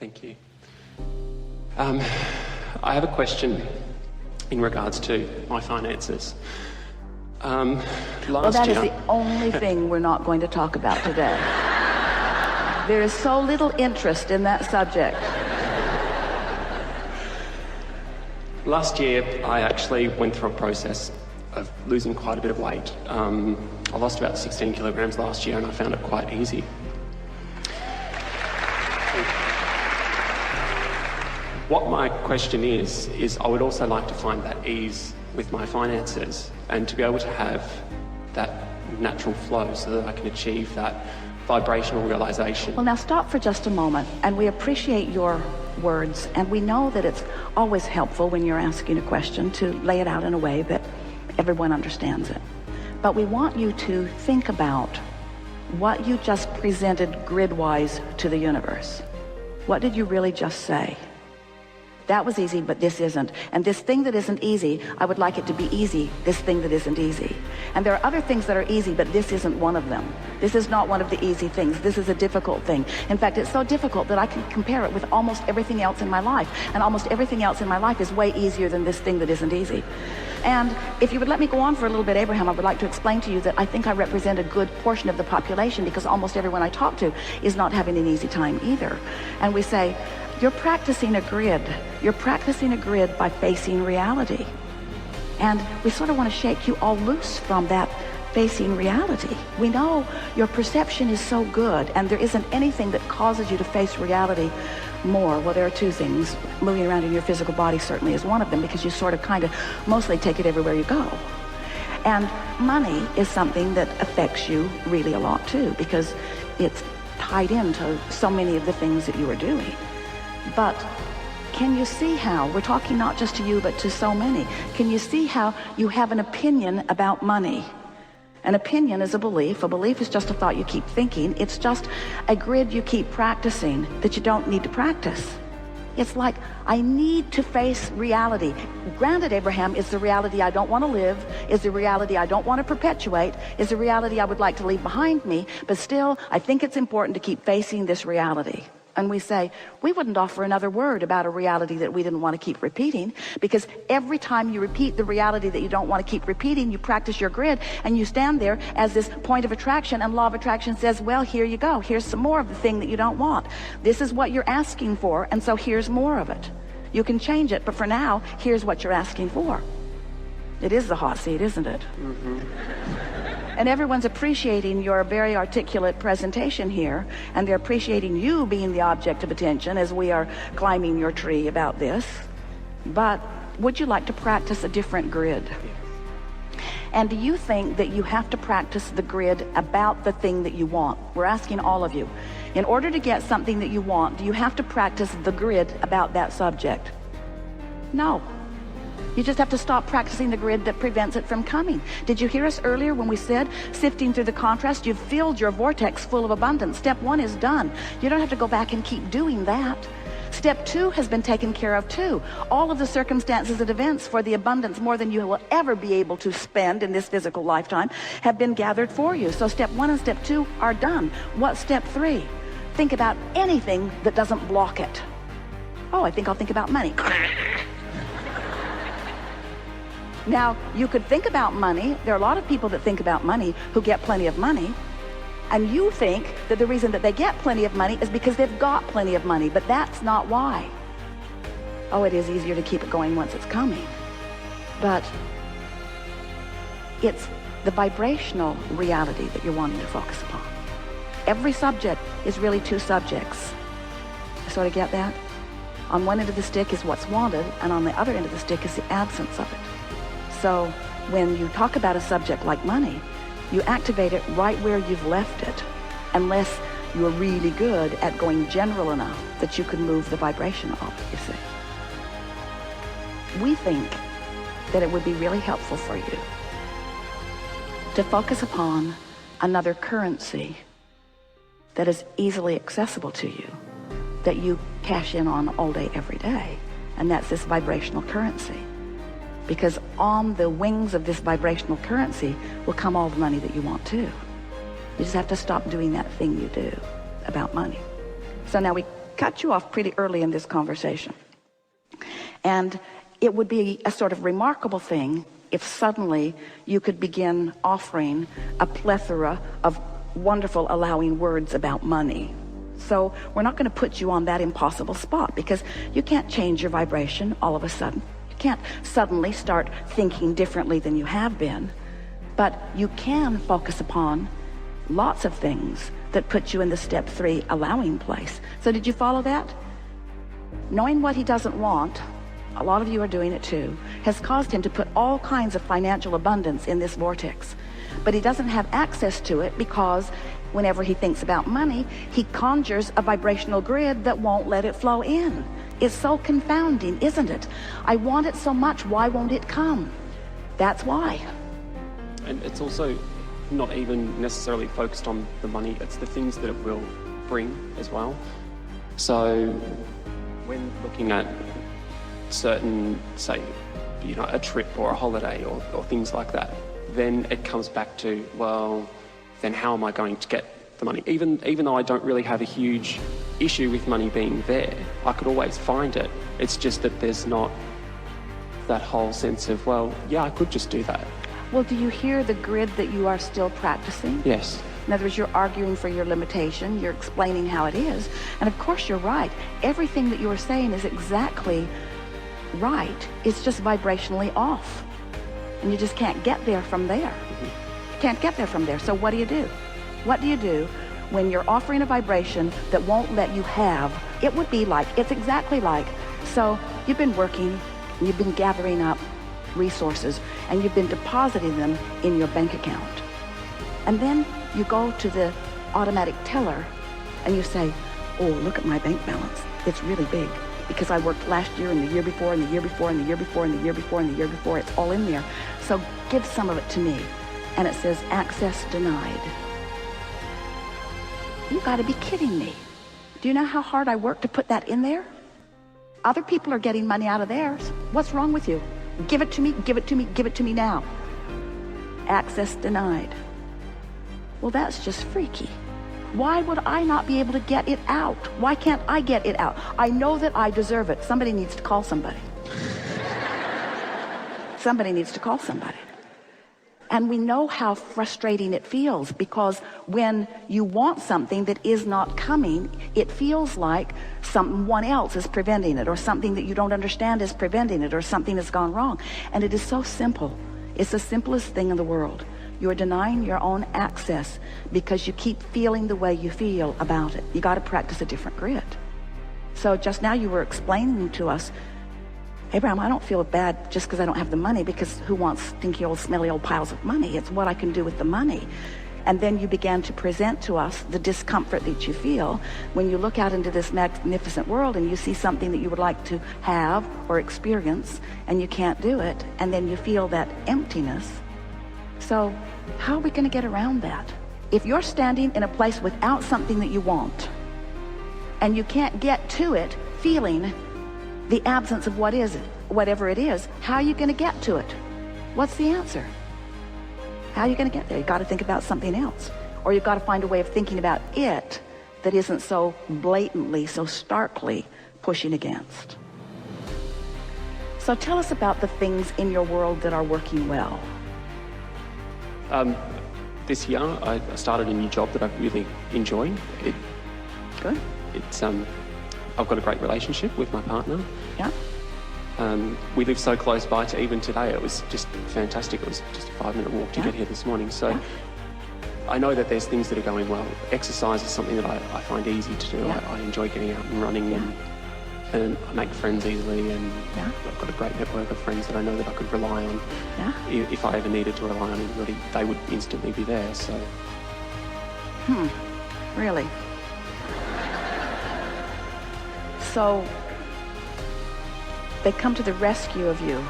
Thank you. I have a question in regards to my finances. Well, that is the only thing we're not going to talk about today. There is so little interest in that subject. Last year, I actually went through a process of losing quite a bit of weight. I lost about 16 kilograms last year, and I found it quite easy. What my question is I would also like to find that ease with my finances and to be able to have that natural flow so that I can achieve that vibrational realization. Well, now stop for just a moment, and we appreciate your words, and we know that it's always helpful when you're asking a question to lay it out in a way that everyone understands it. But we want you to think about what you just presented grid-wise to the universe. What did you really just say? That was easy, but this isn't. And this thing that isn't easy, I would like it to be easy, this thing that isn't easy. And there are other things that are easy, but this isn't one of them. This is not one of the easy things. This is a difficult thing. In fact, it's so difficult that I can compare it with almost everything else in my life. And almost everything else in my life is way easier than this thing that isn't easy. And if you would let me go on for a little bit, Abraham, I would like to explain to you that I think I represent a good portion of the population, because almost everyone I talk to is not having an easy time either. And we say, you're practicing a grid. You're practicing a grid by facing reality. And we sort of want to shake you all loose from that facing reality. We know your perception is so good, and there isn't anything that causes you to face reality more. Well, there are two things. Moving around in your physical body certainly is one of them, because you sort of kind of mostly take it everywhere you go. And money is something that affects you really a lot too, because it's tied into so many of the things that you are doing. But can you see how, we're talking not just to you, but to so many, can you see how you have an opinion about money? An opinion is a belief. A belief is just a thought you keep thinking. It's just a grid you keep practicing that you don't need to practice. It's like, I need to face reality. Granted, Abraham, is the reality I don't want to live, is the reality I don't want to perpetuate, is the reality I would like to leave behind me, but still, I think it's important to keep facing this reality. And we say, we wouldn't offer another word about a reality that we didn't want to keep repeating, because every time you repeat the reality that you don't want to keep repeating, you practice your grid, and you stand there as this point of attraction, and law of attraction says, well, here you go. Here's some more of the thing that you don't want. This is what you're asking for, and so here's more of it. You can change it, but for now, here's what you're asking for. It is the hot seat, isn't it? Mm-hmm. And everyone's appreciating your very articulate presentation here, and they're appreciating you being the object of attention as we are climbing your tree about this. But would you like to practice a different grid? And do you think that you have to practice the grid about the thing that you want? We're asking all of you. In order to get something that you want, do you have to practice the grid about that subject? No. You just have to stop practicing the grid that prevents it from coming. Did you hear us earlier when we said, sifting through the contrast, you've filled your vortex full of abundance. Step 1 is done. You don't have to go back and keep doing that. Step 2 has been taken care of too. All of the circumstances and events for the abundance, more than you will ever be able to spend in this physical lifetime, have been gathered for you. So step 1 and step 2 are done. What's step 3? Think about anything that doesn't block it. Oh, I think I'll think about money. Now, you could think about money. There are a lot of people that think about money who get plenty of money. And you think that the reason that they get plenty of money is because they've got plenty of money. But that's not why. Oh, it is easier to keep it going once it's coming. But it's the vibrational reality that you're wanting to focus upon. Every subject is really two subjects. You sort of get that? On one end of the stick is what's wanted, and on the other end of the stick is the absence of it. So when you talk about a subject like money, you activate it right where you've left it, unless you're really good at going general enough that you can move the vibration of it, you see. We think that it would be really helpful for you to focus upon another currency that is easily accessible to you, that you cash in on all day, every day, and that's this vibrational currency. Because on the wings of this vibrational currency will come all the money that you want too. You just have to stop doing that thing you do about money. So now we cut you off pretty early in this conversation. And it would be a sort of remarkable thing if suddenly you could begin offering a plethora of wonderful allowing words about money. So we're not going to put you on that impossible spot, because you can't change your vibration all of a sudden. You can't suddenly start thinking differently than you have been. But you can focus upon lots of things that put you in the step 3 allowing place. So did you follow that? Knowing what he doesn't want, a lot of you are doing it too, has caused him to put all kinds of financial abundance in this vortex. But he doesn't have access to it because whenever he thinks about money, he conjures a vibrational grid that won't let it flow in. It's so confounding, isn't it? I want it so much, why won't it come? That's why. And it's also not even necessarily focused on the money, it's the things that it will bring as well. So when looking at certain, say, a trip or a holiday or things like that, then it comes back to, well, then how am I going to get the money? Even though I don't really have a huge issue with money being there, I could always find it. It's just that there's not that whole sense of, well, yeah, I could just do that. Well, do you hear the grid that you are still practicing? Yes. In other words, you're arguing for your limitation, you're explaining how it is, and of course you're right. Everything that you are saying is exactly right. It's just vibrationally off. And you just can't get there from there. You can't get there from there. So what do you do? What do you do when you're offering a vibration that won't let you have? It would be like, it's exactly like, so you've been working, and you've been gathering up resources, and you've been depositing them in your bank account. And then you go to the automatic teller and you say, oh, look at my bank balance. It's really big because I worked last year and the year before and the year before and the year before and the year before and the year before. It's all in there. So give some of it to me. And it says access denied. You got to be kidding me. Do you know how hard I worked to put that in there? Other people are getting money out of theirs. What's wrong with you? Give it to me, give it to me, give it to me now. Access denied. Well, that's just freaky. Why would I not be able to get it out? Why can't I get it out? I know that I deserve it. Somebody needs to call somebody. Somebody needs to call somebody. And we know how frustrating it feels, because when you want something that is not coming, it feels like someone else is preventing it, or something that you don't understand is preventing it, or something has gone wrong. And it is so simple. It's the simplest thing in the world. You're denying your own access because you keep feeling the way you feel about it. You got to practice a different grid. So just now you were explaining to us, Abraham, I don't feel bad just because I don't have the money, because who wants stinky old smelly old piles of money? It's what I can do with the money. And then you began to present to us the discomfort that you feel when you look out into this magnificent world and you see something that you would like to have or experience and you can't do it, and then you feel that emptiness. So how are we going to get around that? If you're standing in a place without something that you want and you can't get to it feeling the absence of what is it, whatever it is, how are you going to get to it? What's the answer? How are you going to get there? You got to think about something else, or you've got to find a way of thinking about it that isn't so blatantly, so starkly pushing against. So tell us about the things in your world that are working well. This year I started a new job that I really enjoy. Good. It's I've got a great relationship with my partner. Yeah. We live so close by to even today. It was just fantastic. It was just a 5-minute walk to get here this morning. So I know that there's things that are going well. Exercise is something that I find easy to do. I enjoy getting out and running, and I make friends easily, and I've got a great network of friends that I know that I could rely on. If I ever needed to rely on anybody, they would instantly be there. So. Really? So they come to the rescue of you.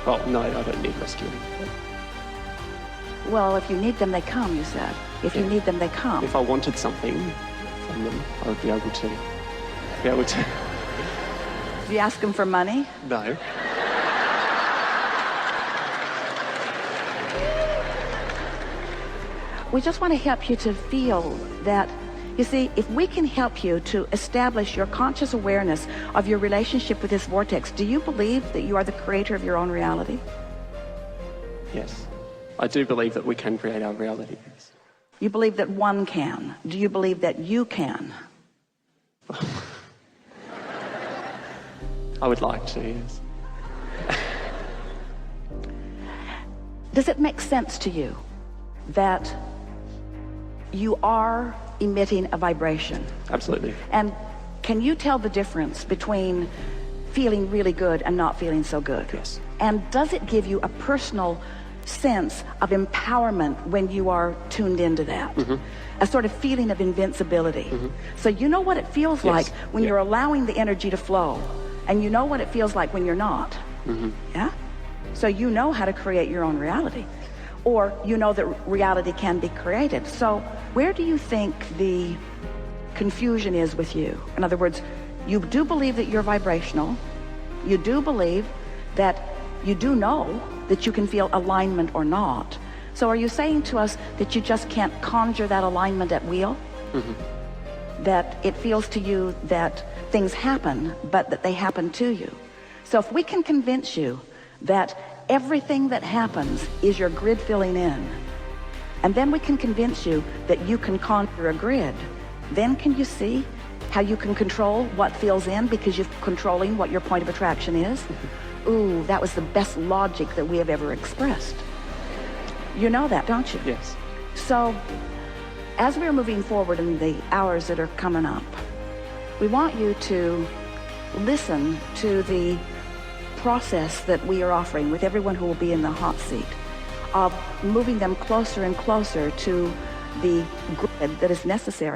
Well, no, I don't need rescuing. Well, if you need them, they come, you said. If you need them, they come. If I wanted something from them, I would be able to. Do you ask them for money? No. We just want to help you to feel that You see, if we can help you to establish your conscious awareness of your relationship with this vortex, do you believe that you are the creator of your own reality? Yes. I do believe that we can create our reality, yes. You believe that one can. Do you believe that you can? I would like to, yes. Does it make sense to you that you are emitting a vibration? Absolutely. And can you tell the difference between feeling really good and not feeling so good? Yes. And does it give you a personal sense of empowerment when you are tuned into that? Mm-hmm. A sort of feeling of invincibility. Mm-hmm. So you know what it feels like when you're allowing the energy to flow, and you know what it feels like when you're not. Mm-hmm. Yeah? So you know how to create your own reality, or you know that reality can be created. So where do you think the confusion is with you? In other words, you do believe that you're vibrational. You do believe that you do know that you can feel alignment or not. So are you saying to us that you just can't conjure that alignment at will? Mm-hmm. That it feels to you that things happen, but that they happen to you. So if we can convince you that everything that happens is your grid filling in, and then we can convince you that you can conjure a grid, then can you see how you can control what fills in because you're controlling what your point of attraction is? Ooh, that was the best logic that we have ever expressed. You know that, don't you? Yes. So as we're moving forward in the hours that are coming up, we want you to listen to the process that we are offering with everyone who will be in the hot seat, of moving them closer and closer to the grid that is necessary.